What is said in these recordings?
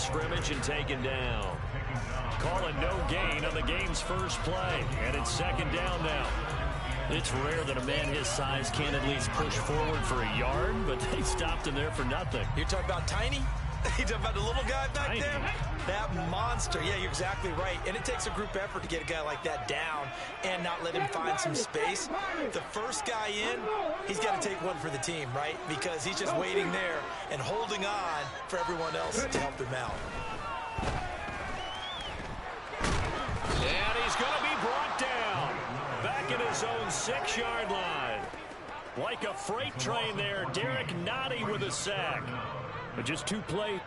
scrimmage and taken down. Calling no gain on the game's first play, and it's second down now. It's rare that a man his size can't at least push forward for a yard, but they stopped him there for nothing. You're talking about tiny? You're talking about the little guy back Tiny. there? That monster. Yeah, you're exactly right. And it takes a group effort to get a guy like that down and not let him find some space. The first guy in, he's got to take one for the team, right? Because he's just waiting there and holding on for everyone else to help him out. And he's going to be brought down. Back in his own 6-yard line. Like a freight train there, Derek Nottie with a sack. But just 2 plays.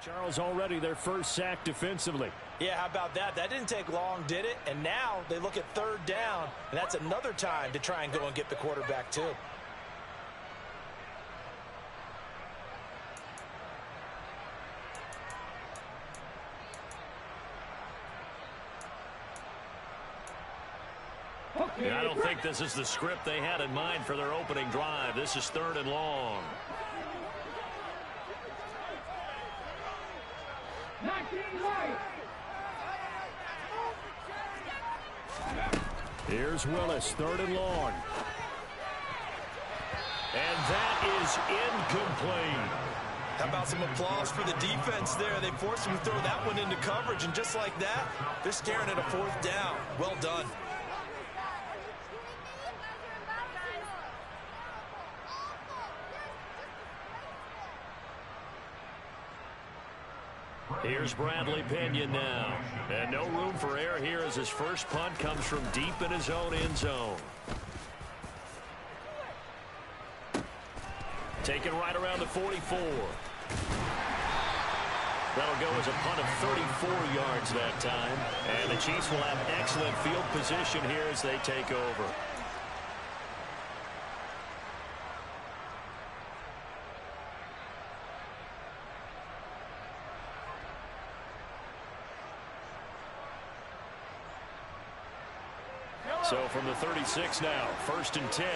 Charles, already their first sack defensively. Yeah, how about that? That didn't take long, did it? And now they look at third down, and that's another time to try and go and get the quarterback too. I don't think this is the script they had in mind for their opening drive. This is 3rd and long. Here's Willis, 3rd and long. And that is incomplete. How about some applause for the defense there? They forced him to throw that one into coverage, and just like that, they're staring at a 4th down. Well done. Here's Bradley Pinion now. And no room for error here as his first punt comes from deep in his own end zone. Taken right around the 44. That'll go as a punt of 34 yards that time. And the Chiefs will have excellent field position here as they take over. So from the 36 now, 1st and 10.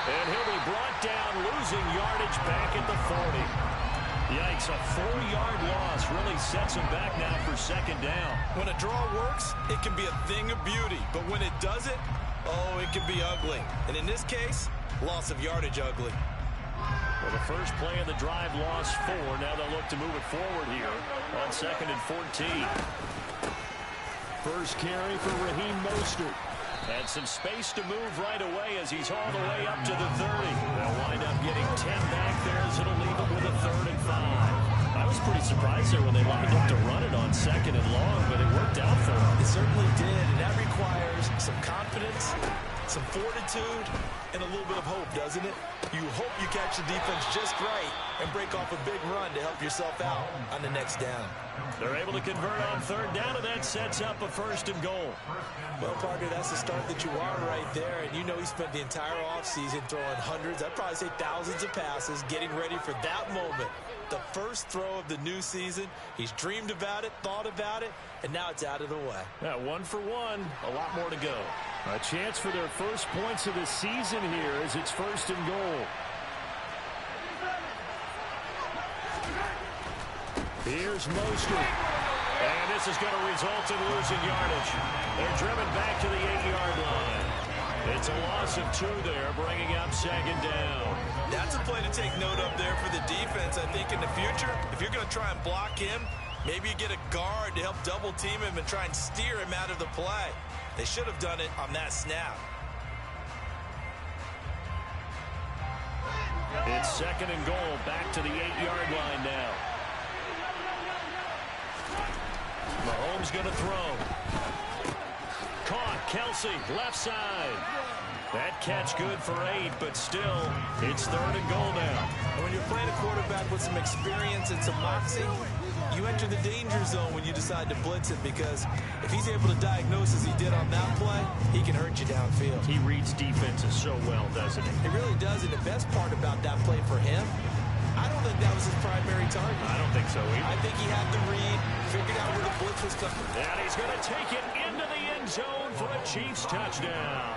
And he'll be brought down, losing yardage back at the 40. Yikes, a 4-yard loss really sets him back now for 2nd down. When a draw works, it can be a thing of beauty. But when it doesn't, oh, it can be ugly. And in this case, loss of yardage ugly. Well, the first play of the drive lost 4. Now they'll look to move it forward here on 2nd and 14. First carry for Raheem Mostert. And some space to move right away as he's all the way up to the 30. They'll wind up getting 10 back there as it'll leave him with a 3rd and 5. I was pretty surprised there when they lined up to run it on 2nd and long, but it worked out for them. It certainly did, and that requires some confidence, some fortitude, and a little bit of hope, doesn't it? You hope you catch the defense just right and break off a big run to help yourself out on the next down. They're able to convert on 3rd down, and that sets up a 1st and goal. Well, partner, that's the start that you want right there. And you know he spent the entire offseason throwing hundreds, I'd probably say thousands of passes, getting ready for that moment. The first throw of the new season. He's dreamed about it, thought about it, and now it's out of the way. Yeah, 1 for 1. A lot more to go. A chance for their first points of the season here as it's 1st and goal. Here's Mostert. And this is going to result in losing yardage. They're driven back to the 8-yard line. It's a loss of 2 there, bringing up 2nd down. That's a play to take note of there for the defense. I think in the future, if you're going to try and block him, Maybe you get a guard to help double team him and try and steer him out of the play. They should have done it on that snap. It's 2nd and goal, back to the 8-yard line now. Mahomes going to throw. Caught, Kelsey, left side. That catch good for 8, but still, it's 3rd and goal now. When you're playing a quarterback with some experience and some moxie, you enter the danger zone when you decide to blitz it, because if he's able to diagnose as he did on that play, he can hurt you downfield. He reads defenses so well, doesn't he? He really does, and the best part about that play for him, I don't think that was his primary target. I don't think so either. I think he had the read, figured out where the blitz was coming. And he's going to take it into the end zone for a Chiefs touchdown.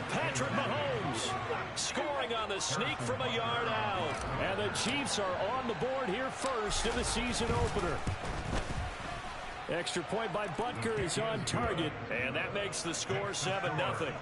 Patrick Mahomes scoring on the sneak from a yard out. And the Chiefs are on the board here first in the season opener. Extra point by Butker is on target. And that makes the score 7-0.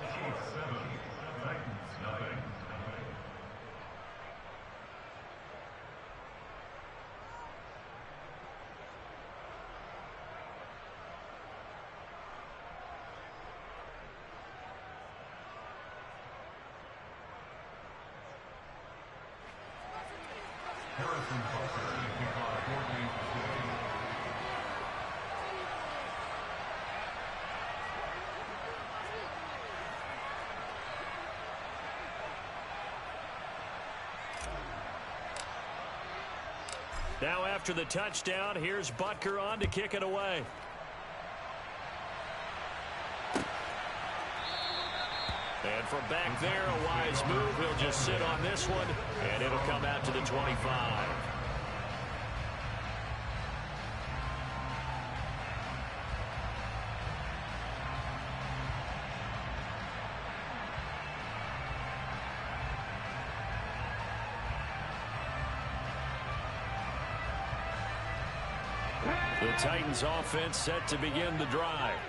Now after the touchdown, here's Butker on to kick it away. And from back there, a wise move. He'll just sit on this one, and it'll come out to the 25. The Titans offense set to begin the drive.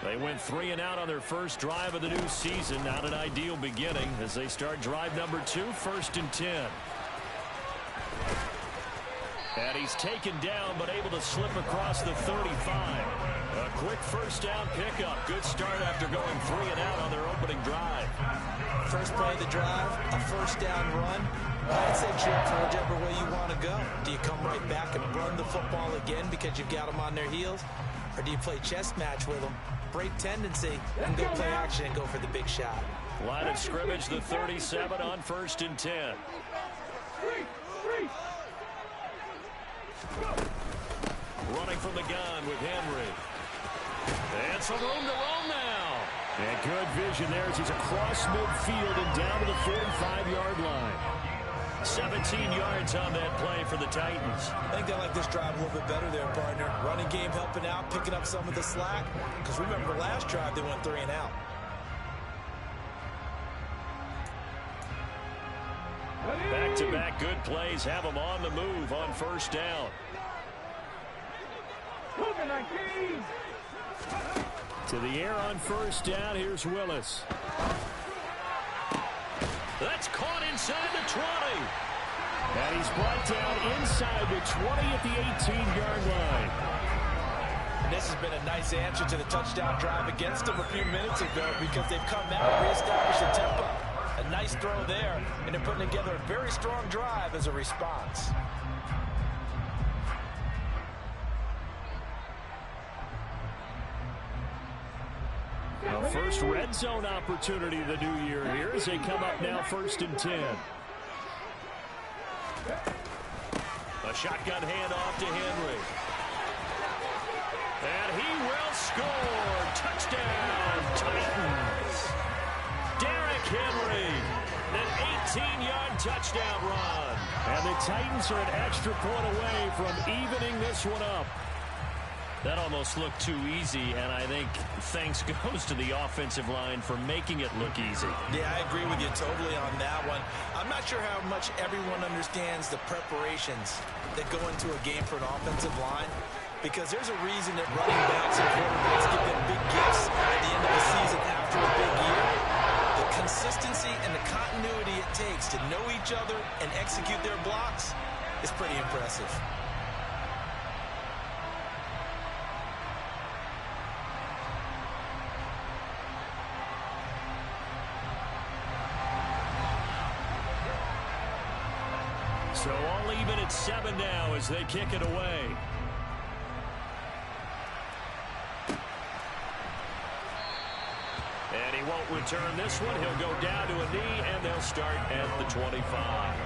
They went 3 and out on their first drive of the new season. Not an ideal beginning as they start drive number 2, 1st and 10. And he's taken down but able to slip across the 35. A quick first down pickup. Good start after going 3 and out on their opening drive. First play of the drive, a first down run. I'd say trip for whichever way you want to go. Do you come right back and run the football again because you've got them on their heels? Or do you play chess match with them, break tendency, and go play action and go for the big shot? Line of scrimmage, the 37 on 1st and 10. Running from the gun with Henry. And some room to roam now. And good vision there as he's across midfield and down to the 45-yard line. 17 yards on that play for the Titans. I think they like this drive a little bit better there, partner. Running game helping out, picking up some of the slack. Because remember, last drive they went 3 and out. Back-to-back good plays have them on the move on first down. To the air on first down, here's Willis. That's caught inside the 20. And he's brought down inside the 20 at the 18-yard line. And this has been a nice answer to the touchdown drive against them a few minutes ago because they've come out and reestablished the tempo. A nice throw there, and they're putting together a very strong drive as a response. A first red zone opportunity the new year here as they come up now 1st and 10. A shotgun handoff to Henry. And he will score. Touchdown, Titans. Derrick Henry. An 18-yard touchdown run. And the Titans are an extra point away from evening this one up. That almost looked too easy, and I think thanks goes to the offensive line for making it look easy. Yeah, I agree with you totally on that one. I'm not sure how much everyone understands the preparations that go into a game for an offensive line, because there's a reason that running backs and quarterbacks give them big gifts at the end of the season after a big year. The consistency and the continuity it takes to know each other and execute their blocks is pretty impressive. So all even at 7 now as they kick it away. And he won't return this one. He'll go down to a knee, and they'll start at the 25.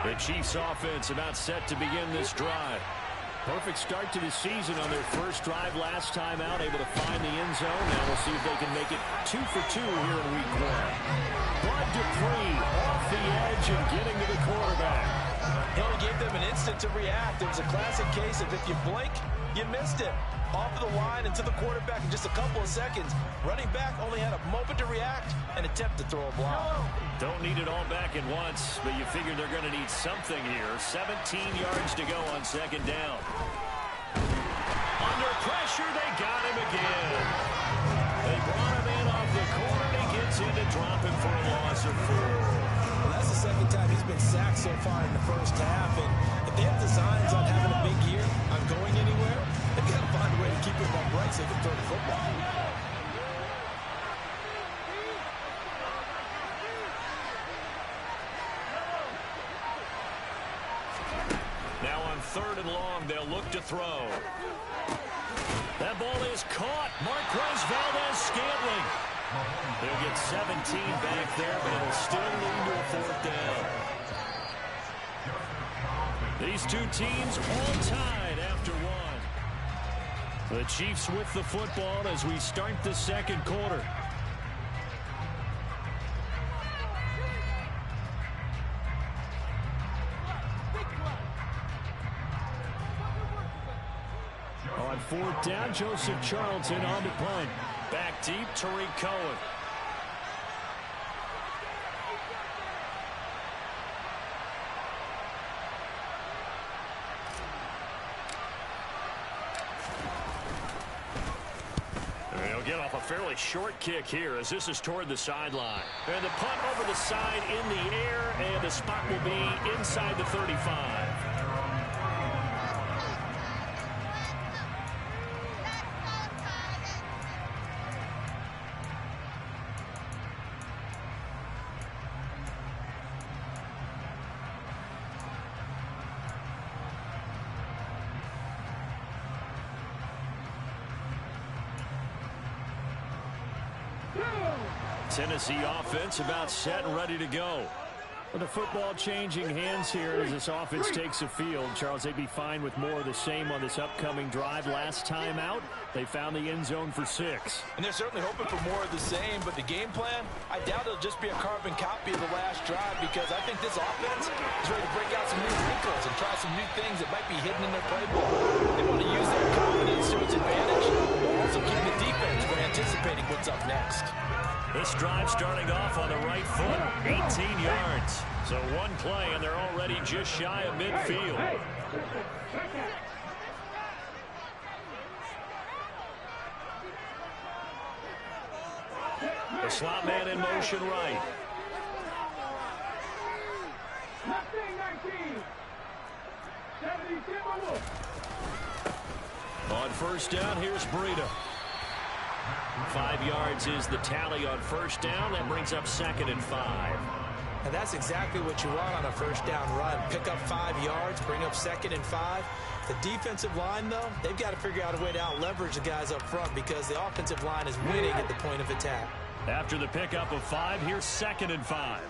The Chiefs offense about set to begin this drive. Perfect start to the season on their first drive last time out, able to find the end zone. Now we'll see if they can make it 2 for 2 here in week 1. Bud Dupree off the edge and getting to the quarterback. He only gave them an instant to react. It was a classic case of if you blink, you missed it. Off of the line and to the quarterback in just a couple of seconds. Running back only had a moment to react and attempt to throw a block. Don't need it all back at once, but you figure they're going to need something here. 17 yards to go on second down. Under pressure, they got him again. They brought him in off the corner, and he gets in to drop him for a loss of 4. Well, that's the second time he's been sacked so far in the first half, and if they have designs on having a big year, on going anywhere, they've got to find a way to keep him upright so they can throw the football. Now on 3rd and long, they'll look to throw. That ball is caught. Marquez Valdez-Scantling. He'll get 17 back there, but it'll still lead to a 4th down. These two teams all tied after 1. The Chiefs with the football as we start the second quarter. On 4th down, Joseph Charlton on to punt. Back deep, Tariq Cohen. He'll get off a fairly short kick here as this is toward the sideline. And the punt over the side in the air, and the spot will be inside the 35. Tennessee offense about set and ready to go. With the football changing hands here as this offense takes the field. Charles, they'd be fine with more of the same on this upcoming drive. Last time out, they found the end zone for 6. And they're certainly hoping for more of the same, but the game plan, I doubt it'll just be a carbon copy of the last drive because I think this offense is ready to break out some new wrinkles and try some new things that might be hidden in their playbook. They want to use their confidence to its advantage, while also keeping the defense from anticipating what's up next. This drive starting off on the right foot, 18 yards. So one play, and they're already just shy of midfield. The slot man in motion right. On 1st down, here's Breida. 5 yards is the tally on 1st down. That brings up 2nd and 5. And that's exactly what you want on a 1st down run. Pick up 5 yards, bring up 2nd and 5. The defensive line, though, they've got to figure out a way to out-leverage the guys up front because the offensive line is winning at the point of attack. After the pickup of 5, here's 2nd and 5.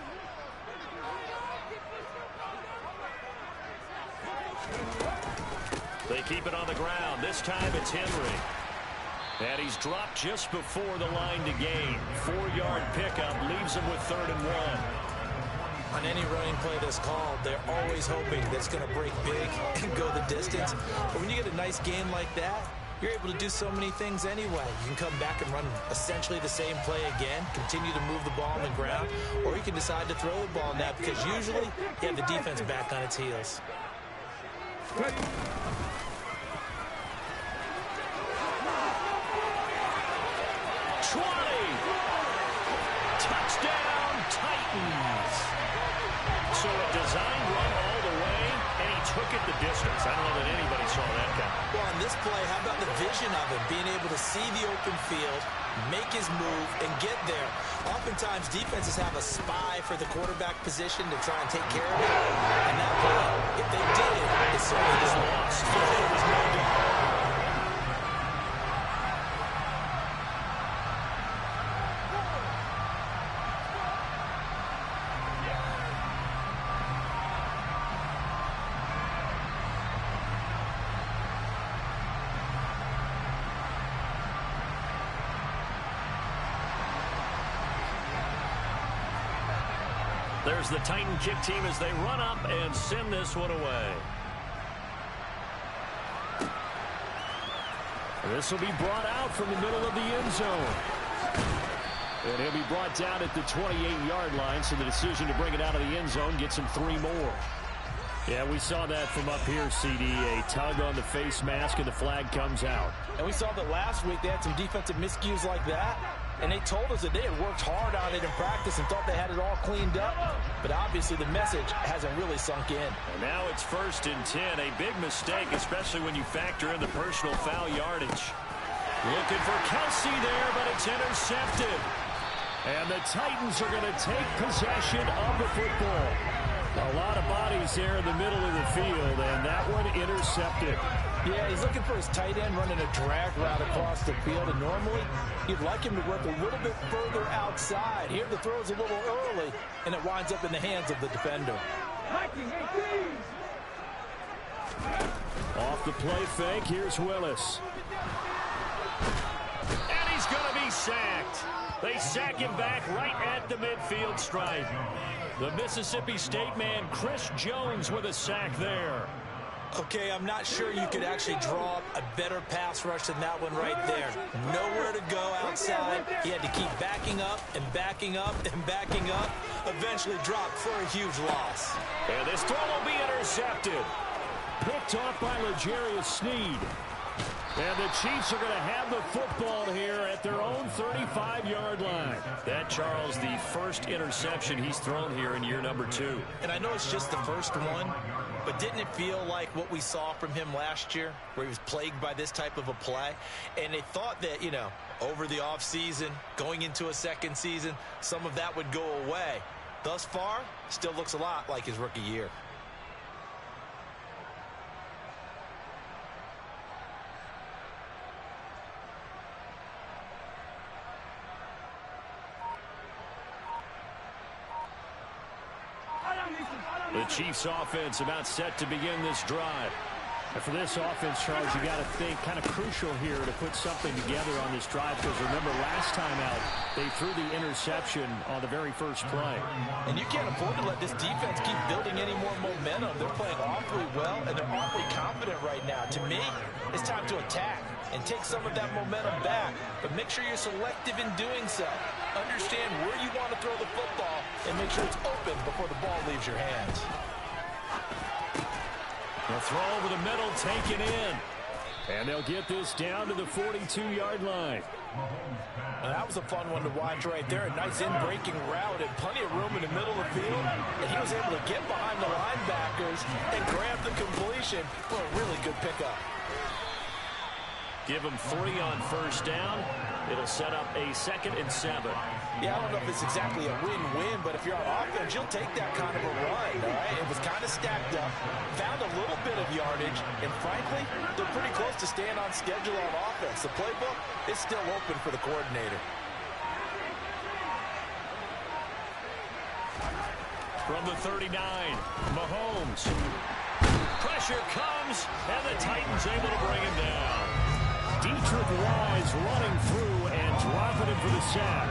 They keep it on the ground. This time it's Henry. And he's dropped just before the line to gain. 4-yard pickup leaves him with 3rd and 1. On any running play that's called, they're always hoping that it's going to break big and go the distance. But when you get a nice game like that, you're able to do so many things anyway. You can come back and run essentially the same play again, continue to move the ball on the ground, or you can decide to throw the ball now because usually you have the defense back on its heels. Titans. So a designed run all the way, and he took it the distance. I don't know that anybody saw that guy. Well, on this play, how about the vision of him, being able to see the open field, make his move, and get there. Oftentimes, defenses have a spy for the quarterback position to try and take care of it. And that play, if they did, it certainly was lost. There was no doubt. There's the Titan kick team as they run up and send this one away. This will be brought out from the middle of the end zone. And he'll be brought down at the 28-yard line, so the decision to bring it out of the end zone gets him 3 more. Yeah, we saw that from up here, CD. A tug on the face mask, and the flag comes out. And we saw that last week they had some defensive miscues like that. And they told us that they had worked hard on it in practice and thought they had it all cleaned up. But obviously the message hasn't really sunk in. And now it's 1st and 10. A big mistake, especially when you factor in the personal foul yardage. Looking for Kelsey there, but it's intercepted. And the Titans are going to take possession of the football. A lot of bodies there in the middle of the field, and that one intercepted. Yeah, he's looking for his tight end running a drag route across the field, and normally you'd like him to work a little bit further outside. Here the throw is a little early, and it winds up in the hands of the defender. Off the play fake, here's Willis. And he's going to be sacked. They sack him back right at the midfield stripe. The Mississippi State man, Chris Jones, with a sack there. Okay, I'm not sure you could actually draw up a better pass rush than that one right there. Nowhere to go outside. He had to keep backing up and backing up and backing up. Eventually dropped for a huge loss. And this throw will be intercepted. Picked off by L'Jarius Sneed. And the Chiefs are going to have the football here at their own 35-yard line. That, Charles, the first interception he's thrown here in year number 2. And I know it's just the first one, but didn't it feel like what we saw from him last year, where he was plagued by this type of a play? And they thought that, you know, over the offseason, going into a second season, some of that would go away. Thus far, still looks a lot like his rookie year. The Chiefs offense about set to begin this drive. And for this offense, Charles, you got to think kind of crucial here to put something together on this drive, because remember last time out they threw the interception on the very first play. And you can't afford to let this defense keep building any more momentum. They're playing awfully well, and they're awfully confident right now. To me, it's time to attack and take some of that momentum back, but make sure you're selective in doing so. Understand where you want to throw the football and make sure it's open before the ball leaves your hands. The throw over the middle, taken in. And they'll get this down to the 42-yard line. Now, that was a fun one to watch right there. A nice in-breaking route and plenty of room in the middle of the field. And he was able to get behind the linebackers and grab the completion for a really good pickup. Give him 3 on first down. It'll set up a 2nd and 7. Yeah, I don't know if it's exactly a win-win, but if you're on offense, you'll take that kind of a run, all right? It was kind of stacked up, found a little bit of yardage, and frankly, they're pretty close to staying on schedule on offense. The playbook is still open for the coordinator. From the 39, Mahomes. Pressure comes, and the Titans able to bring him down. Dietrich Wise running through and dropping him for the sack.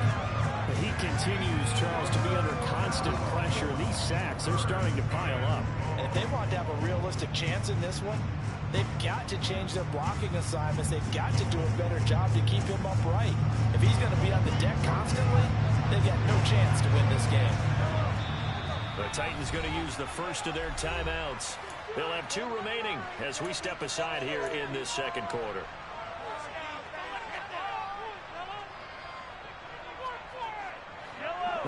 But he continues, Charles, to be under constant pressure. These sacks, they're starting to pile up. And if they want to have a realistic chance in this one, they've got to change their blocking assignments. They've got to do a better job to keep him upright. If he's going to be on the deck constantly, they've got no chance to win this game. The Titans going to use the first of their timeouts. They'll have 2 remaining as we step aside here in this second quarter.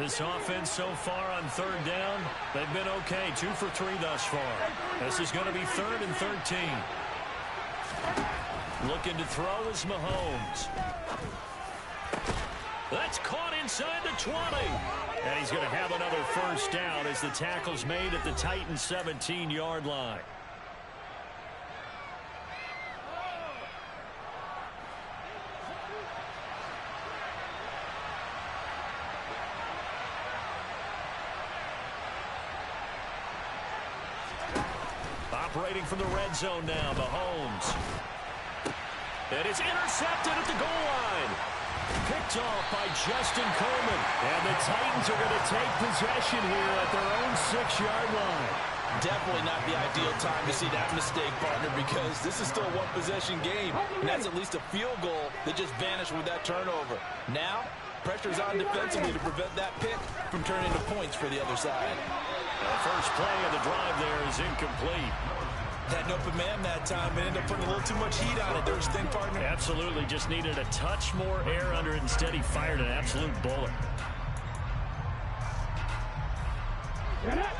This offense so far on third down, they've been okay. 2 for 3 thus far. This is going to be 3rd and 13. Looking to throw is Mahomes. That's caught inside the 20. And he's going to have another first down as the tackle's made at the Titans' 17-yard line. Operating from the red zone now, Mahomes. And it's intercepted at the goal line. Picked off by Justin Coleman. And the Titans are going to take possession here at their own 6-yard line. Definitely not the ideal time to see that mistake, partner, because this is still a one-possession game. And that's at least a field goal that just vanished with that turnover. Now, pressure's on defensively to prevent that pick from turning into points for the other side. The first play of the drive there is incomplete. Had an open man that time, but ended up putting a little too much heat on it. There was thin, partner. Absolutely, just needed a touch more air under it. Instead, he fired an absolute bullet.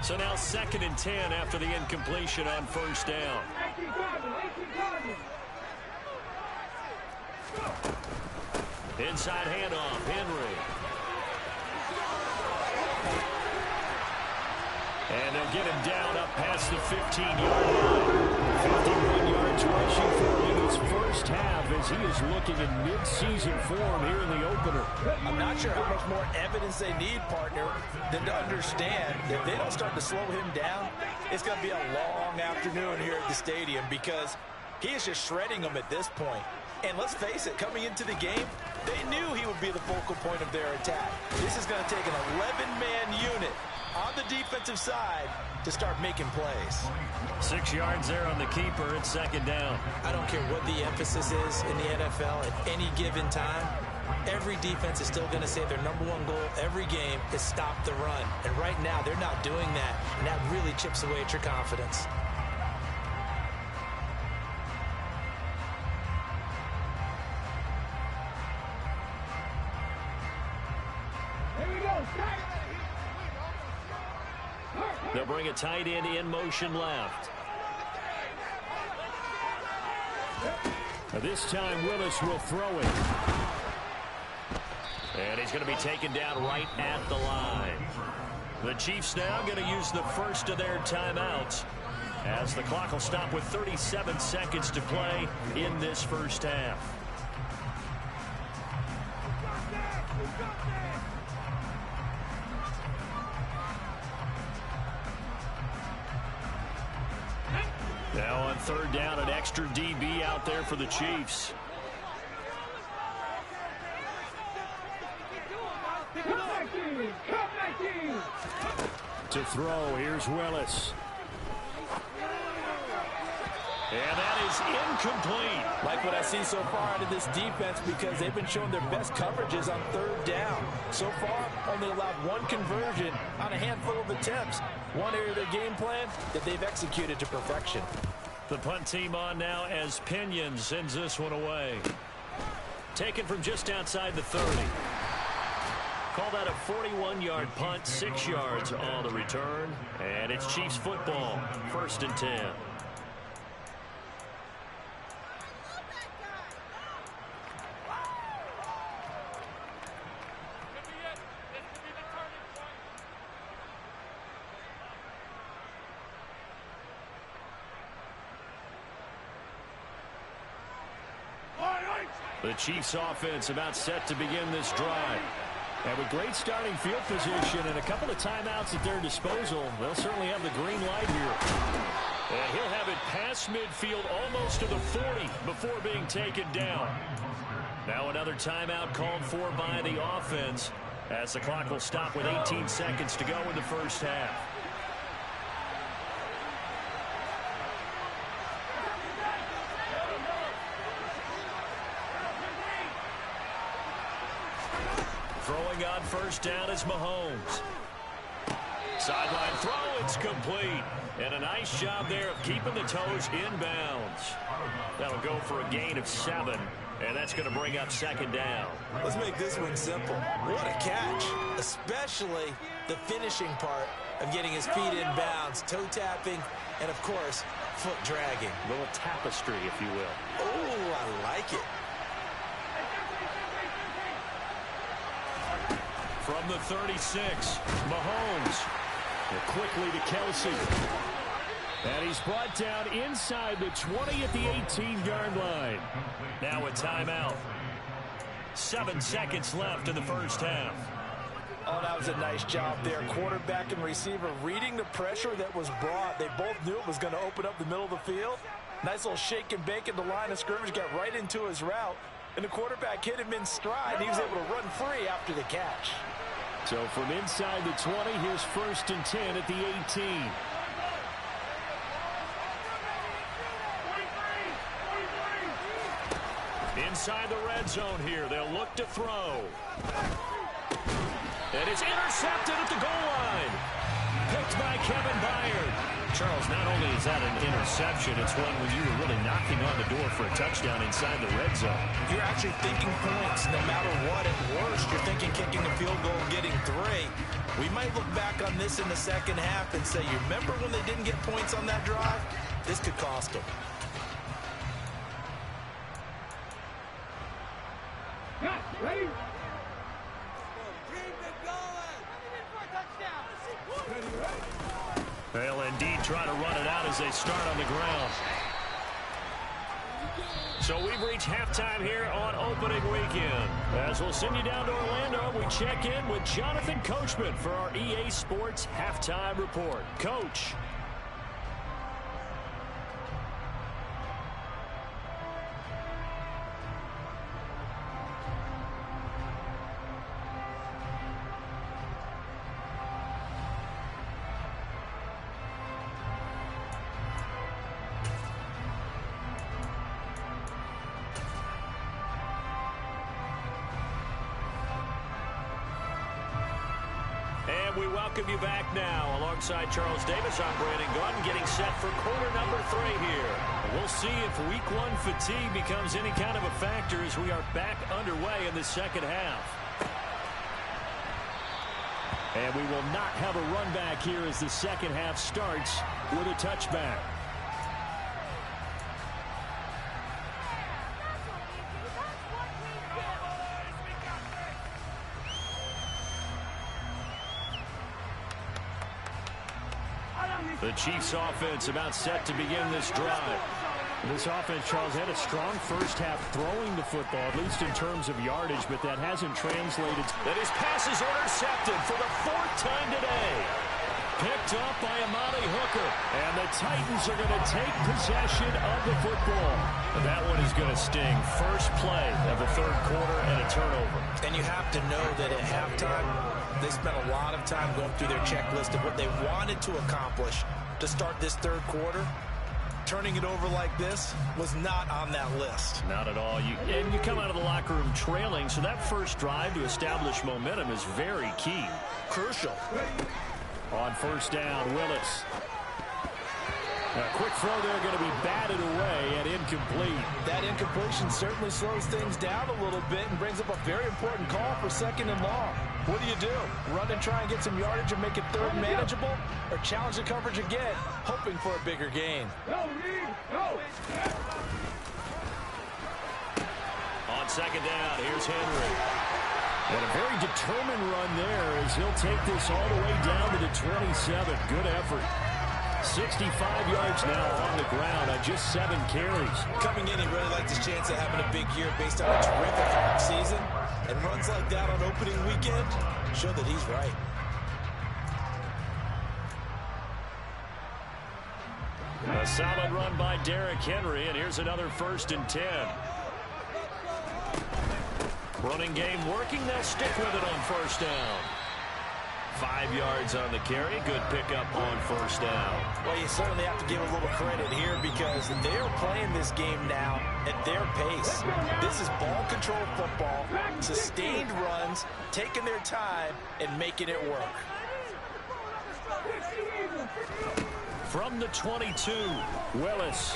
So now 2nd and 10 after the incompletion on first down. Inside handoff, Henry. And they'll get him down up past the 15-yard line. 51 yards rushing for him in his first half as he is looking in mid-season form here in the opener. I'm not sure how much more evidence they need, partner, than to understand that if they don't start to slow him down, it's going to be a long afternoon here at the stadium because he is just shredding them at this point. And let's face it, coming into the game, they knew he would be the focal point of their attack. This is going to take an 11-man unit on the defensive side to start making plays. 6 yards there on the keeper. It's 2nd down. I don't care what the emphasis is in the NFL at any given time. Every defense is still going to say their #1 goal every game is stop the run. And right now, they're not doing that, and that really chips away at your confidence. They'll bring a tight end in motion left. This time Willis will throw it. And he's going to be taken down right at the line. The Chiefs now going to use the first of their timeouts as the clock will stop with 37 seconds to play in this first half. Now on 3rd down, an extra DB out there for the Chiefs. To throw, here's Willis. And that is incomplete. Like what I see so far out of this defense because they've been showing their best coverages on 3rd down. So far, only allowed 1 conversion on a handful of attempts. One area of their game plan that they've executed to perfection. The punt team on now as Pinion sends this one away. Taken from just outside the 30. Call that a 41-yard punt, 6 yards on the return. And it's Chiefs football, 1st and 10. The Chiefs offense about set to begin this drive. And with great starting field position and a couple of timeouts at their disposal, they'll certainly have the green light here. And he'll have it past midfield almost to the 40 before being taken down. Now another timeout called for by the offense as the clock will stop with 18 seconds to go in the first half. Throwing on first down is Mahomes. Sideline throw, it's complete. And a nice job there of keeping the toes in bounds. That'll go for a gain of 7, and that's going to bring up second down. Let's make this one simple. What a catch, especially the finishing part of getting his feet in bounds, toe tapping, and of course, foot dragging. A little tapestry, if you will. Oh, I like it. From the 36, Mahomes. Quickly to Kelsey. And he's brought down inside the 20 at the 18-yard line. Now a timeout. 7 seconds left in the first half. Oh, that was a nice job there. Quarterback and receiver reading the pressure that was brought. They both knew it was going to open up the middle of the field. Nice little shake and bake at the line of scrimmage. Got right into his route. And the quarterback hit him in stride. And he was able to run free after the catch. So from inside the 20, here's 1st and 10 at the 18. Inside the red zone here. They'll look to throw. And it's intercepted at the goal line. Picked by Kevin Byard. Charles, not only is that an interception, it's one when you were really knocking on the door for a touchdown inside the red zone. You're actually thinking points no matter what. At worst, you're thinking kicking a field goal and getting 3. We might look back on this in the second half and say, you remember when they didn't get points on that drive? This could cost them. Ready? They'll indeed try to run it out as they start on the ground. So we've reached halftime here on opening weekend. As we'll send you down to Orlando, we check in with Jonathan Coachman for our EA Sports Halftime Report. Coach. We welcome you back now. Alongside Charles Davis, I'm Brandon Gunn, getting set for quarter number 3 here. We'll see if week 1 fatigue becomes any kind of a factor as we are back underway in the second half. And we will not have a run back here as the second half starts with a touchback. The Chiefs offense about set to begin this drive. This offense, Charles, had a strong first half throwing the football, at least in terms of yardage, but that hasn't translated. That his pass is intercepted for the 4th time today. Picked up by Amani Hooker. And the Titans are going to take possession of the football. And that one is going to sting. First play of the 3rd quarter and a turnover. And you have to know that at halftime, they spent a lot of time going through their checklist of what they wanted to accomplish to start this 3rd quarter. Turning it over like this was not on that list. Not at all. And you come out of the locker room trailing, so that first drive to establish momentum is very key. Crucial. On first down, Willis. A quick throw there going to be batted away and incomplete. That incompletion certainly slows things down a little bit and brings up a very important call for 2nd and long. What do? Run and try and get some yardage and make it 3rd manageable, or challenge the coverage again, hoping for a bigger gain? On 2nd down, here's Henry. And a very determined run there as he'll take this all the way down to the 27. Good effort. 65 yards now on the ground on just 7 carries. Coming in, he really liked his chance of having a big year based on a terrific season. And runs like that on opening weekend show that he's right. A solid run by Derrick Henry, and here's another 1st and 10. Running game working. They'll stick with it on 1st down. 5 yards on the carry. Good pickup on 1st down. Well, you certainly have to give a little credit here because they're playing this game now at their pace. This is ball control football, sustained runs, taking their time, and making it work. From the 22, Willis.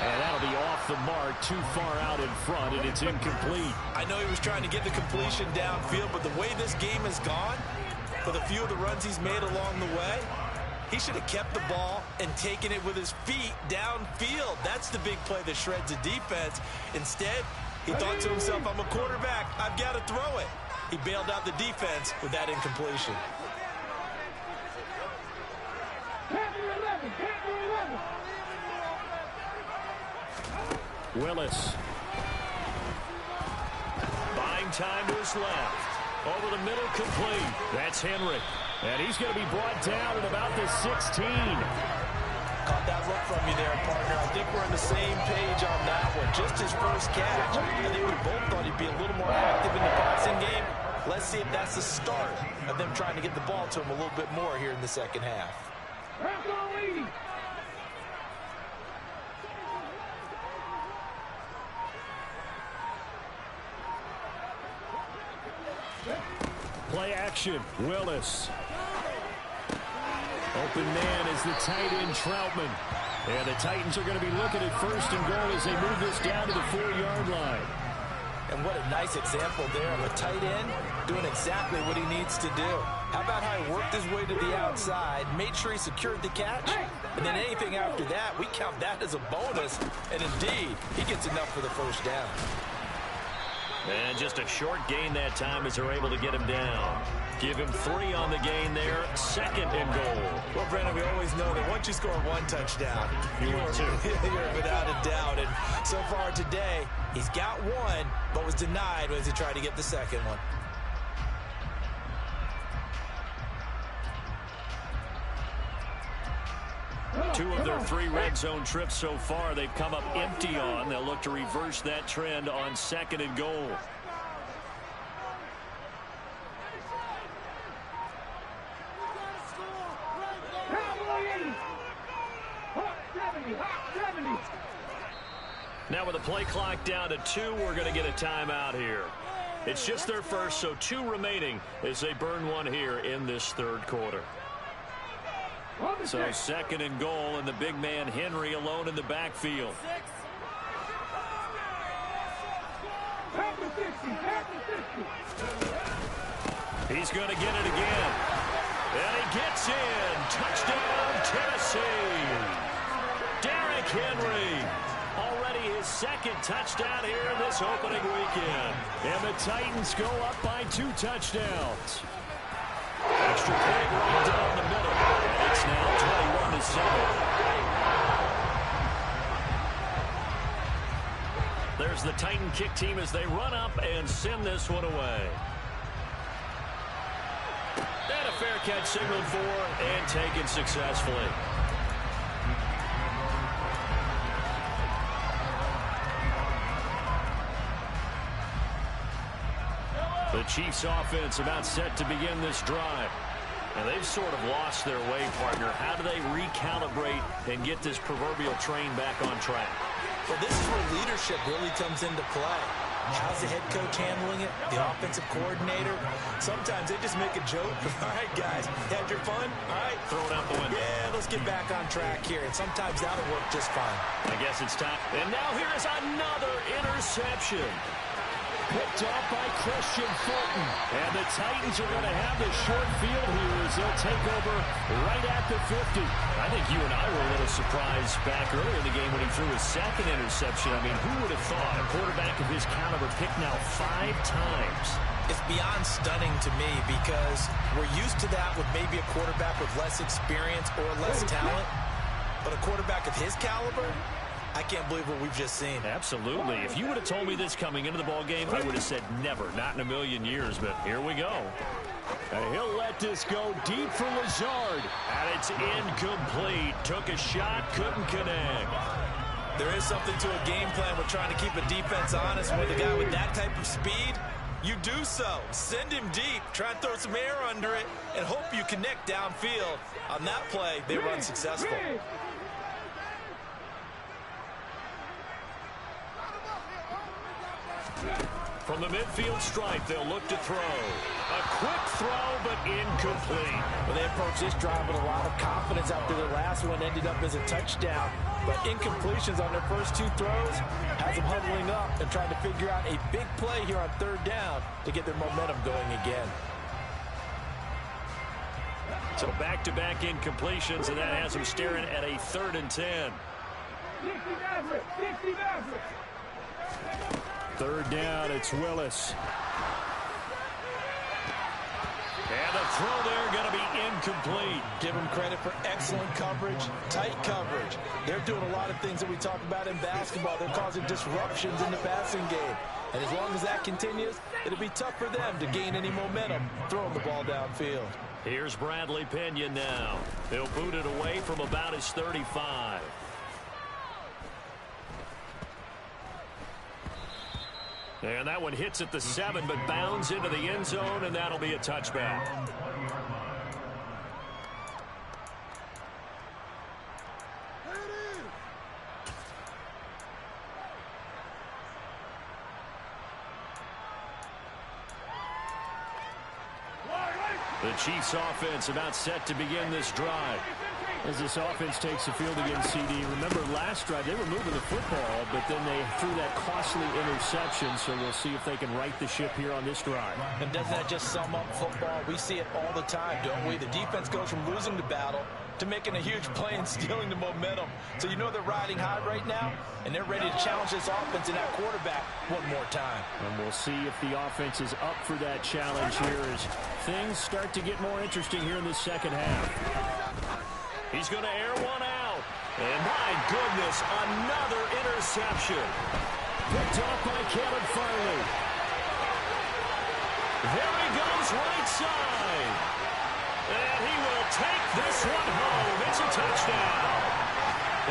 And that'll be off the mark, too far out in front, and it's incomplete. I know he was trying to get the completion downfield, but the way this game has gone, with a few of the runs he's made along the way, he should have kept the ball and taken it with his feet downfield. That's the big play that shreds a defense. Instead, he thought to himself, I'm a quarterback, I've got to throw it. He bailed out the defense with that incompletion. Willis. Buying time to his left. Over the middle, complete. That's Henry. And he's going to be brought down at about the 16. Caught that look from you there, partner. I think we're on the same page on that one. Just his first catch. I think we both thought he'd be a little more active in the passing game. Let's see if that's the start of them trying to get the ball to him a little bit more here in the second half. Play action. Willis. Open man is the tight end, Troutman. And the Titans are going to be looking at first and goal as they move this down to the 4-yard line. And what a nice example there of a tight end doing exactly what he needs to do. How about how he worked his way to the outside, made sure he secured the catch, and then anything after that, we count that as a bonus. And indeed, he gets enough for the first down. And just a short gain that time as they're able to get him down. Give him 3 on the gain there. Second and goal. Well, Brandon, we always know that once you score 1 touchdown, you're without a doubt. And so far today, he's got 1, but was denied as he tried to get the second one. Two of their 3 red zone trips so far they've come up empty on. They'll look to reverse that trend on second and goal. Now with the play clock down to 2, we're going to get a timeout here. It's just their first, so 2 remaining as they burn 1 here in this third quarter. So second and goal, and the big man Henry alone in the backfield. He's going to get it again. And he gets in. Touchdown, Tennessee. Derrick Henry. Already his second touchdown here in this opening weekend. And the Titans go up by 2 touchdowns. Extra point right down the middle. And it's now 21-7. There's the Titan kick team as they run up and send this one away. And a fair catch signaled for and taken successfully. The Chiefs offense about set to begin this drive. And they've sort of lost their way, partner. How do they recalibrate and get this proverbial train back on track? Well, this is where leadership really comes into play. How's the head coach handling it? The offensive coordinator? Sometimes they just make a joke. All right, guys, had your fun? All right. Throw it out the window. Yeah, let's get back on track here. And sometimes that'll work just fine. I guess it's time. And now here is another interception. Picked off by Christian Fulton. And the Titans are going to have the short field here as they'll take over right at the 50. I think you and I were a little surprised back earlier in the game when he threw his second interception. I mean, who would have thought a quarterback of his caliber picked now 5 times? It's beyond stunning to me because we're used to that with maybe a quarterback with less experience or less talent. But a quarterback of his caliber, I can't believe what we've just seen. Absolutely. If you would have told me this coming into the ball game, I would have said never, not in a million years. But here we go. And he'll let this go deep for Lazard. And it's incomplete. Took a shot, couldn't connect. There is something to a game plan with trying to keep a defense honest with a guy with that type of speed. You do so. Send him deep. Try and throw some air under it and hope you connect downfield. On that play, they run successful. From the midfield stripe, they'll look to throw. A quick throw, but incomplete. Well, they approached this drive with a lot of confidence after their last one ended up as a touchdown. But incompletions on their first two throws has them huddling up and trying to figure out a big play here on third down to get their momentum going again. So back-to-back incompletions, and that has them staring at a 3rd and 10. 3rd down, it's Willis. And the throw there going to be incomplete. Give them credit for excellent coverage, tight coverage. They're doing a lot of things that we talk about in basketball. They're causing disruptions in the passing game. And as long as that continues, it'll be tough for them to gain any momentum throwing the ball downfield. Here's Bradley Pena now. He'll boot it away from about his 35. And that one hits at the 7, but bounds into the end zone, and that'll be a touchback. The Chiefs offense about set to begin this drive. As this offense takes the field against CD. Remember last drive, they were moving the football, but then they threw that costly interception, so we'll see if they can right the ship here on this drive. And doesn't that just sum up football? We see it all the time, don't we? The defense goes from losing the battle to making a huge play and stealing the momentum. So you know they're riding high right now, and they're ready to challenge this offense and that quarterback one more time. And we'll see if the offense is up for that challenge here as things start to get more interesting here in the second half. He's going to air one out. And my goodness, another interception. Picked off by Kevin Farley. There he goes right side. And he will take this one home. It's a touchdown.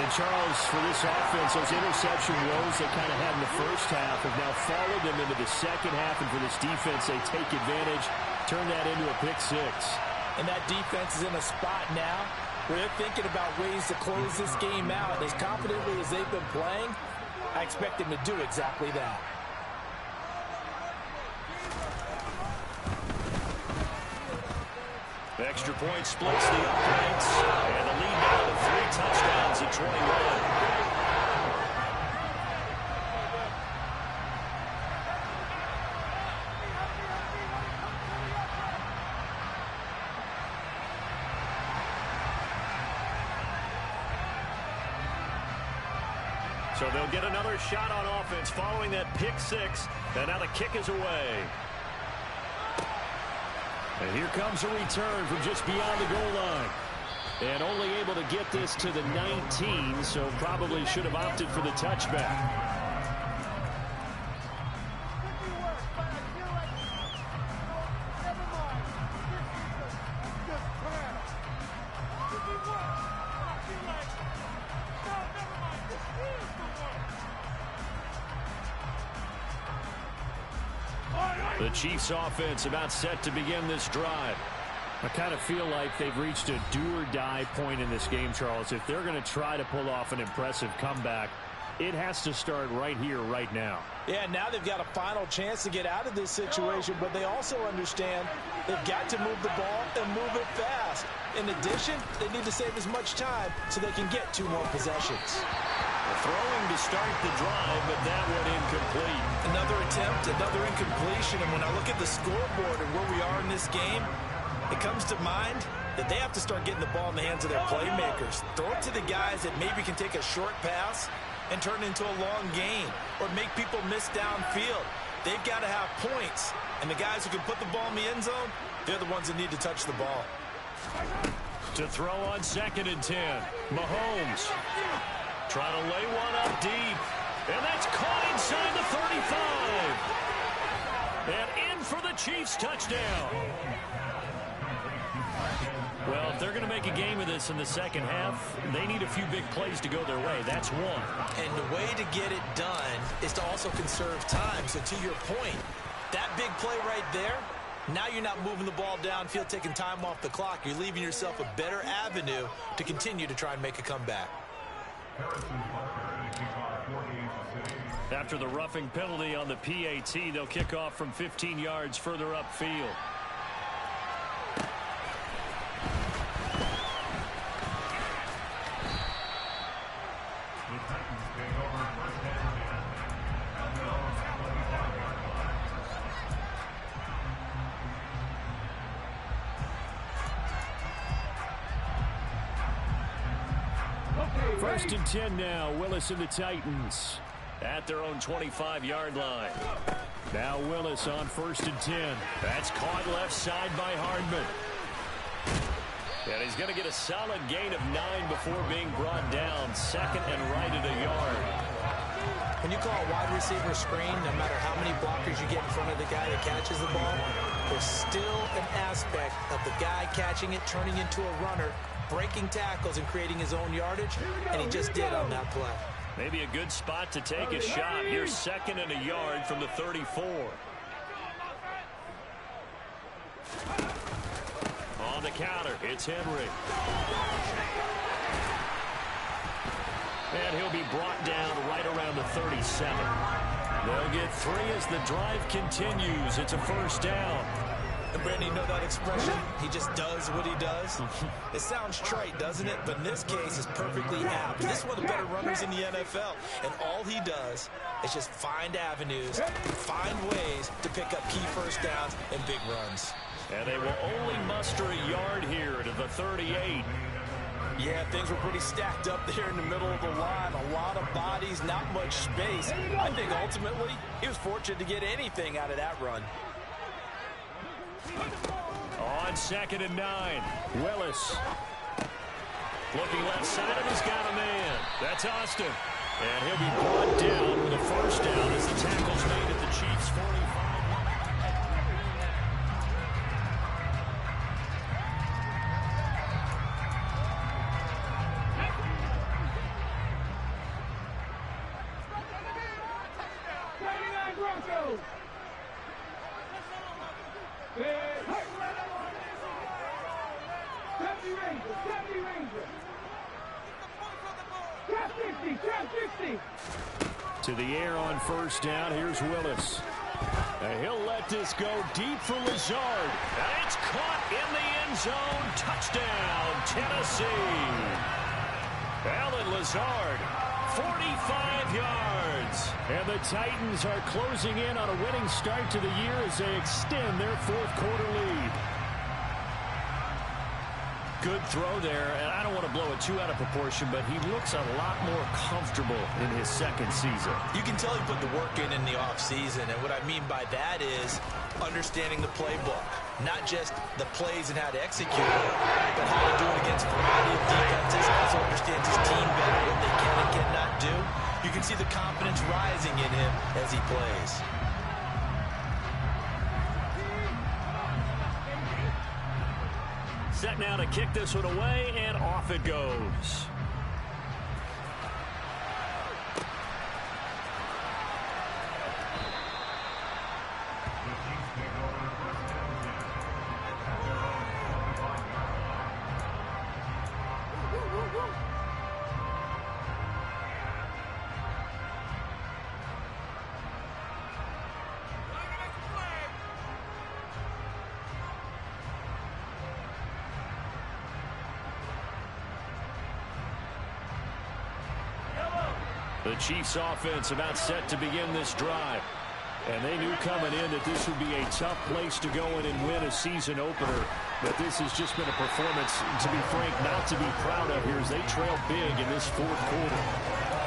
And Charles, for this offense, those interception woes they kind of had in the first half have now followed them into the second half. And for this defense, they take advantage, turn that into a pick six. And that defense is in a spot now where they're thinking about ways to close this game out. As confidently as they've been playing, I expect them to do exactly that. Extra point splits the uprights, and the lead now to 3 touchdowns at 21. So they'll get another shot on offense following that pick six, and now the kick is away. And here comes a return from just beyond the goal line. And only able to get this to the 19, so probably should have opted for the touchback. The Chiefs offense about set to begin this drive. I kind of feel like they've reached a do-or-die point in this game, Charles. If they're going to try to pull off an impressive comeback, it has to start right here, right now. Yeah, now they've got a final chance to get out of this situation, but they also understand they've got to move the ball and move it fast. In addition, they need to save as much time so they can get 2 more possessions. Throwing to start the drive, but that one incomplete. Another attempt, another incompletion, and when I look at the scoreboard and where we are in this game, it comes to mind that they have to start getting the ball in the hands of their playmakers. Throw it to the guys that maybe can take a short pass and turn it into a long gain or make people miss downfield. They've got to have points, and the guys who can put the ball in the end zone, they're the ones that need to touch the ball. To throw on 2nd and 10, Mahomes trying to lay one up deep, and that's caught inside the 35. And in for the Chiefs touchdown. Well, if they're going to make a game of this in the second half, they need a few big plays to go their way. That's one. And the way to get it done is to also conserve time. So to your point, that big play right there, now you're not moving the ball downfield, taking time off the clock. You're leaving yourself a better avenue to continue to try and make a comeback. After the roughing penalty on the PAT, they'll kick off from 15 yards further upfield. First and 10 now. Willis and the Titans at their own 25-yard line. Now Willis on 1st and 10. That's caught left side by Hardman. And he's going to get a solid gain of 9 before being brought down. Second and right at a yard. When you call a wide receiver screen, no matter how many blockers you get in front of the guy that catches the ball, there's still an aspect of the guy catching it, turning into a runner, breaking tackles and creating his own yardage, and he just did on that play. Maybe a good spot to take a shot. Here's 2nd and a yard from the 34. On the counter, it's Henry. And he'll be brought down right around the 37. They'll get 3 as the drive continues. It's a first down. And Brandon, you know that expression? He just does what he does. It sounds trite, doesn't it? But in this case, it's perfectly apt. This is one of the better runners in the NFL. And all he does is just find avenues, find ways to pick up key first downs and big runs. And they will only muster a yard here to the 38. Yeah, things were pretty stacked up there in the middle of the line. A lot of bodies, not much space. I think ultimately he was fortunate to get anything out of that run. On 2nd and 9, Willis. Looking left side, and he's got a man. That's Austin. And he'll be brought down with a first down as the tackle's made at the Chiefs' 45. To the air on first down. Here's Willis. And he'll let this go deep for Lazard. And it's caught in the end zone. Touchdown, Tennessee. Alan Lazard, 45 yards. And the Titans are closing in on a winning start to the year as they extend their 4th quarter lead. Good throw there, and I don't want to blow it too out of proportion, but he looks a lot more comfortable in his 2nd season. You can tell he put the work in the offseason, and what I mean by that is understanding the playbook. Not just the plays and how to execute it, but how to do it against a variety of defenses. Also understands his team better, what they can and cannot do. You can see the confidence rising in him as he plays. Set now to kick this one away, and off it goes. The Chiefs offense about set to begin this drive. And they knew coming in that this would be a tough place to go in and win a season opener. But this has just been a performance, to be frank, not to be proud of here as they trail big in this 4th quarter.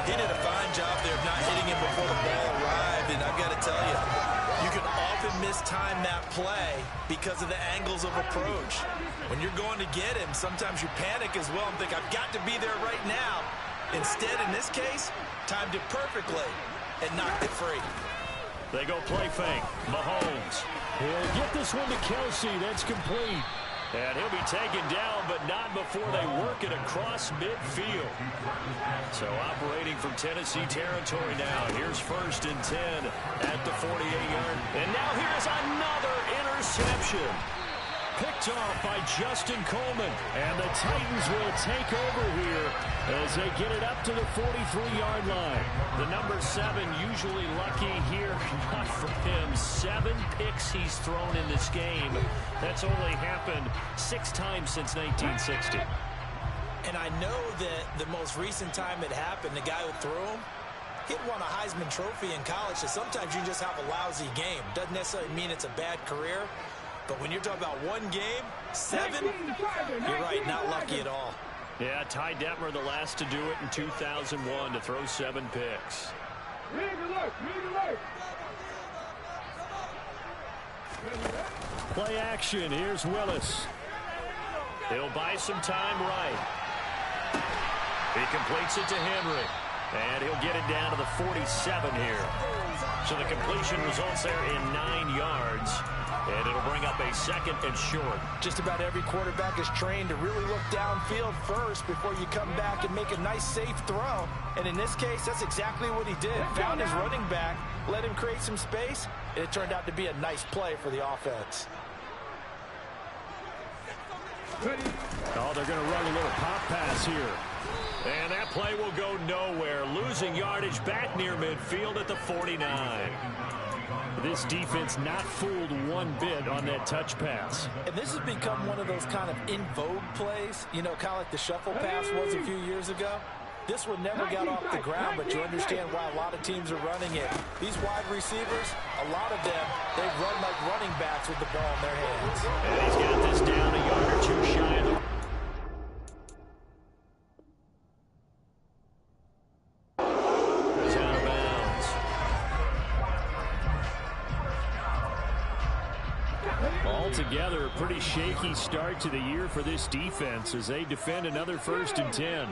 He did a fine job there of not hitting him before the ball arrived. And I've got to tell you, you can often mistime that play because of the angles of approach. When you're going to get him, sometimes you panic as well and think, I've got to be there right now. Instead, in this case, timed it perfectly and knocked it free. They go play fake. Mahomes. He'll get this one to Kelsey. That's complete. And he'll be taken down, but not before they work it across midfield. So operating from Tennessee territory now. Here's 1st and 10 at the 48-yard. And now here's another interception. Picked picked off by Justin Coleman. And the Titans will take over here as they get it up to the 43-yard line. The number 7 usually lucky here. Not for him. 7 picks he's thrown in this game. That's only happened 6 times since 1960. And I know that the most recent time it happened, the guy who threw him, he won a Heisman Trophy in college, so sometimes you just have a lousy game. Doesn't necessarily mean it's a bad career, but when you're talking about one game, 7, you're right, not lucky at all. Yeah, Ty Detmer, the last to do it in 2001, to throw 7 picks. Play action. Here's Willis. He'll buy some time right. He completes it to Henry. And he'll get it down to the 47 here. So the completion results there in 9 yards. And it'll bring up a 2nd and short. Just about every quarterback is trained to really look downfield first before you come back and make a nice, safe throw. And in this case, that's exactly what he did. Found his running back, let him create some space, and it turned out to be a nice play for the offense. Oh, they're going to run a little pop pass here. And that play will go nowhere. Losing yardage back near midfield at the 49. This defense not fooled one bit on that touch pass. And this has become one of those kind of in vogue plays, you know, kind of like the shuffle pass was a few years ago. This one never got off the ground, but you understand why a lot of teams are running it. These wide receivers, a lot of them, they run like running backs with the ball in their hands. And he's got this down a yard or 2 shy of the... Altogether, a pretty shaky start to the year for this defense as they defend another 1st and 10.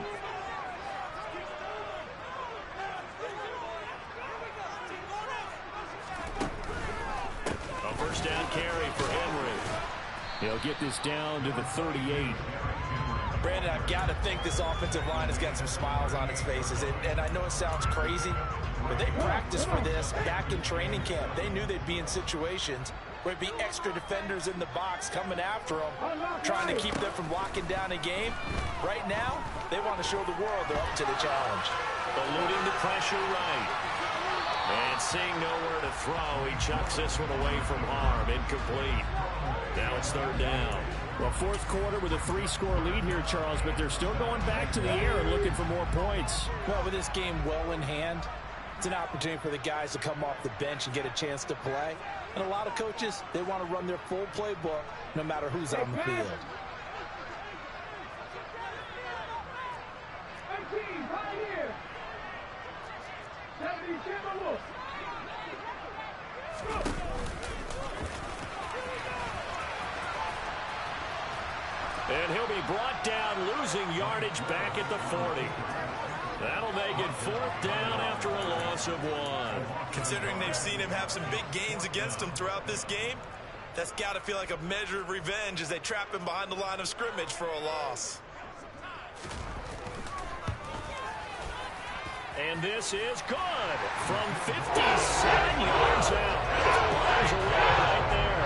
A 1st down carry for Henry. He'll get this down to the 38. Brandon, I've got to think this offensive line has got some smiles on its faces. And I know it sounds crazy, but they practiced for this back in training camp. They knew they'd be in situations where it'd be extra defenders in the box coming after them, trying to keep them from locking down a game. Right now, they want to show the world they're up to the challenge. Eluding the pressure right. And seeing nowhere to throw, he chucks this one away from harm. Incomplete. Now it's 3rd down. Well, 4th quarter with a 3-score lead here, Charles, but they're still going back to the air and looking for more points. Well, with this game well in hand, it's an opportunity for the guys to come off the bench and get a chance to play. And a lot of coaches, they want to run their full playbook no matter who's on the field. And he'll be brought down, losing yardage back at the 40. That'll make it 4th down after a loss of 1. Considering they've seen him have some big gains against him throughout this game, that's got to feel like a measure of revenge as they trap him behind the line of scrimmage for a loss. And this is good from 57 yards out. Fires away right there.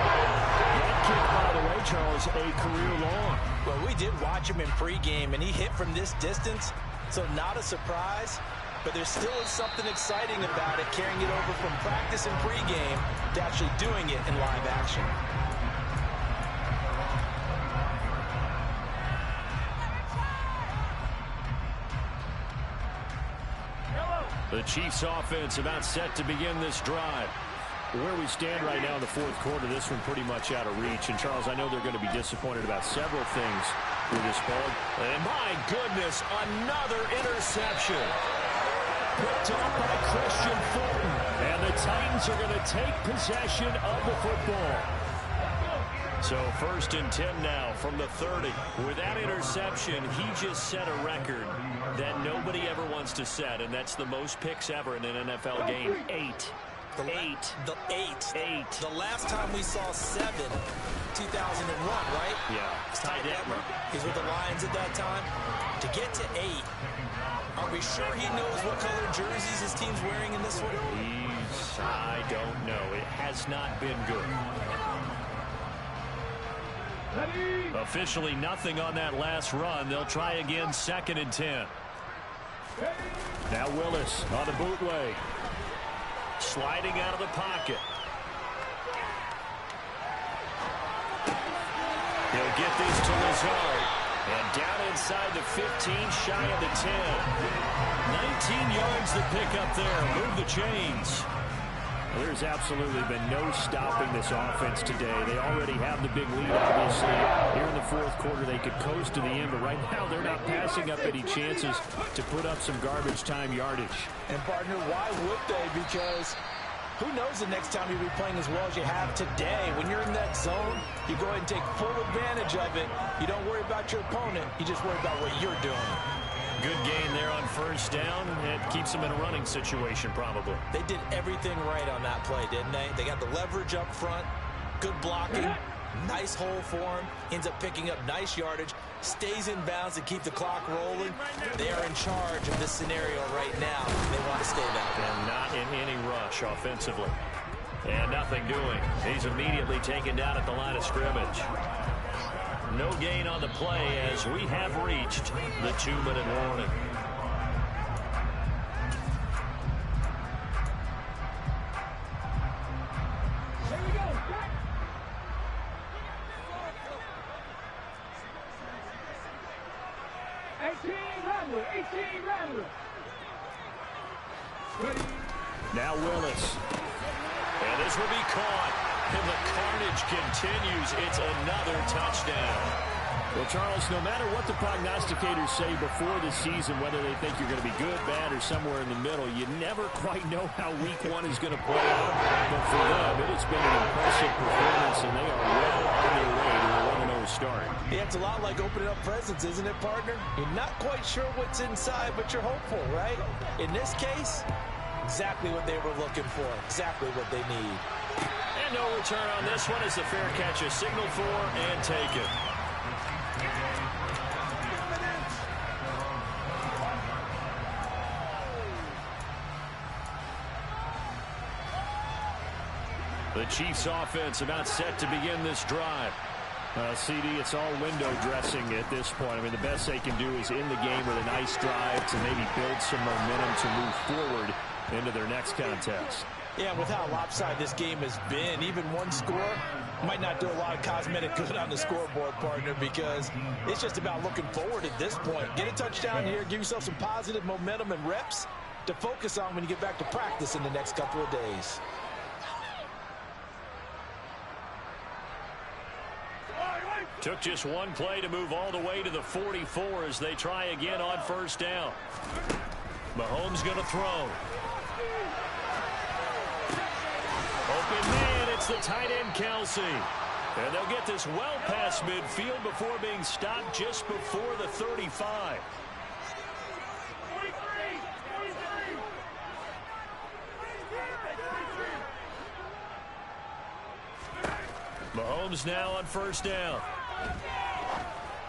That kick, by the way, Charles, a career long. Well, we did watch him in pregame, and he hit from this distance, so not a surprise. But there still is something exciting about it, carrying it over from practice and pregame to actually doing it in live action. The Chiefs offense about set to begin this drive. Where we stand right now in the 4th quarter, this one pretty much out of reach. And, Charles, I know they're going to be disappointed about several things with this ball. And, my goodness, another interception. Picked off by Christian Fulton. And the Titans are going to take possession of the football. So 1st and 10 now from the 30. With that interception, he just set a record that nobody ever wants to set, and that's the most picks ever in an NFL game. 8. The last time we saw 7, 2001, right? Yeah. It's Ty Detmer. He's with the Lions at that time. To get to 8, are we sure he knows what color jerseys his team's wearing in this one? I don't know. It has not been good. Officially nothing on that last run. They'll try again, 2nd and 10. Now Willis on the bootleg. Sliding out of the pocket. He'll get this to Lazard. And down inside the 15, shy of the 10. 19 yards to pick up there. Move the chains. Well, there's absolutely been no stopping this offense today. They already have the big lead, obviously. Here in the 4th quarter, they could coast to the end, but right now they're not passing up any chances to put up some garbage time yardage. And, partner, why would they? Because who knows the next time you'll be playing as well as you have today. When you're in that zone, you go ahead and take full advantage of it. You don't worry about your opponent. You just worry about what you're doing. Good gain there on 1st down. It keeps them in a running situation, probably. They did everything right on that play, didn't they? They got the leverage up front, good blocking, nice hole for him, ends up picking up nice yardage, stays in bounds to keep the clock rolling. They are in charge of this scenario right now. They want to stay that way. And not in any rush offensively. And nothing doing. He's immediately taken down at the line of scrimmage. No gain on the play as we have reached the 2-minute warning. Here we go. 18 Rattler. Now Willis. And this will be caught. And the carnage continues. It's another touchdown. Well, Charles, no matter what the prognosticators say before the season, whether they think you're going to be good, bad, or somewhere in the middle, you never quite know how week 1 is going to play out. But for them, it has been an impressive performance, and they are well on their way to a 1-0 start. Yeah, it's a lot like opening up presents, isn't it, partner? You're not quite sure what's inside, but you're hopeful, right? In this case, exactly what they were looking for, exactly what they need. And no return on this one as the fair catch is signaled for and taken. The Chiefs offense about set to begin this drive. CD, it's all window dressing at this point. I mean, the best they can do is in the game with a nice drive to maybe build some momentum to move forward into their next contest. Yeah, with how lopsided this game has been, even one score might not do a lot of cosmetic good on the scoreboard, partner, because it's just about looking forward at this point. Get a touchdown here, give yourself some positive momentum and reps to focus on when you get back to practice in the next couple of days. Took just one play to move all the way to the 44 as they try again on 1st down. Mahomes going to throw. Open man, it's the tight end, Kelsey. And they'll get this well past midfield before being stopped just before the 35. Mahomes now on 1st down.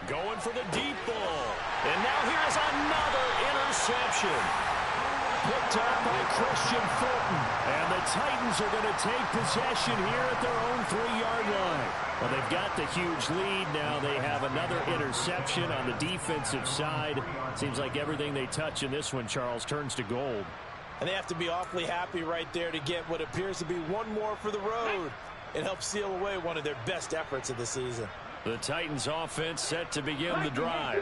Going for the deep ball. And now here's another interception. Picked up by Christian Fulton. And the Titans are going to take possession here at their own 3-yard line. Well, they've got the huge lead. Now they have another interception on the defensive side. Seems like everything they touch in this one, Charles, turns to gold. And they have to be awfully happy right there to get what appears to be one more for the road. It helps seal away one of their best efforts of the season. The Titans offense set to begin the drive.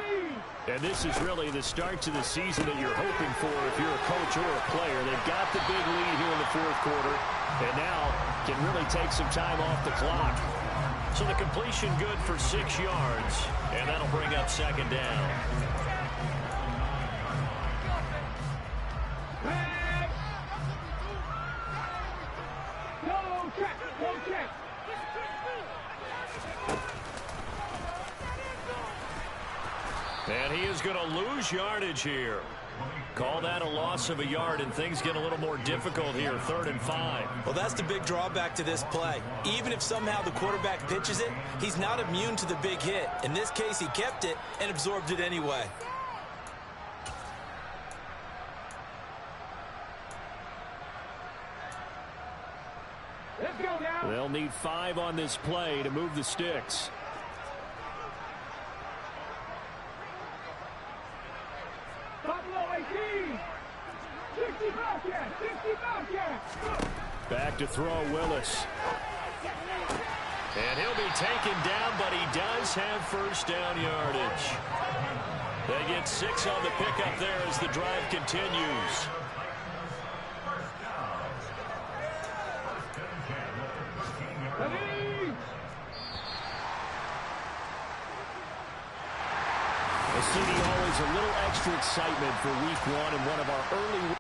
And this is really the start to the season that you're hoping for if you're a coach or a player. They've got the big lead here in the 4th quarter and now can really take some time off the clock. So the completion good for 6 yards, and that'll bring up 2nd down. And he is going to lose yardage here. Call that a loss of a yard, and things get a little more difficult here, 3rd and 5. Well, that's the big drawback to this play. Even if somehow the quarterback pitches it, he's not immune to the big hit. In this case, he kept it and absorbed it anyway. They'll need 5 on this play to move the sticks. Back to throw, Willis. And he'll be taken down, but he does have first down yardage. They get 6 on the pickup there as the drive continues. CD, always a little extra excitement for week 1 and one of our early